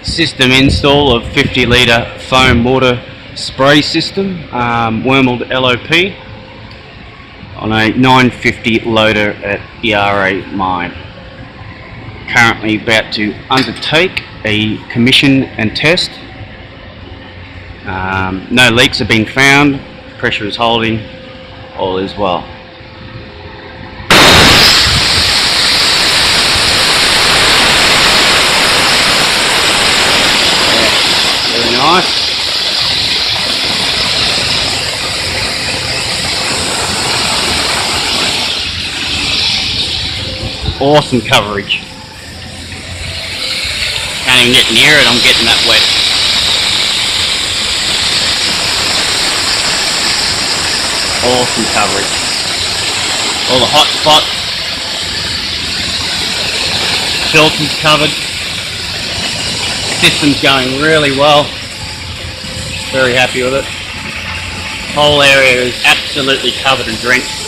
System install of 50 litre foam water spray system, Wormald LOP, on a 950 loader at ERA mine. Currently about to undertake a commission and test. No leaks have been found, pressure is holding, all is well. Very nice. Awesome coverage. Can't even get near it, I'm getting that wet. Awesome coverage. All the hot spots. Filters covered. System's going really well. Very happy with it. Whole area is absolutely covered and drenched.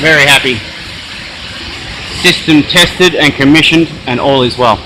Very happy. System tested and commissioned, and all is well.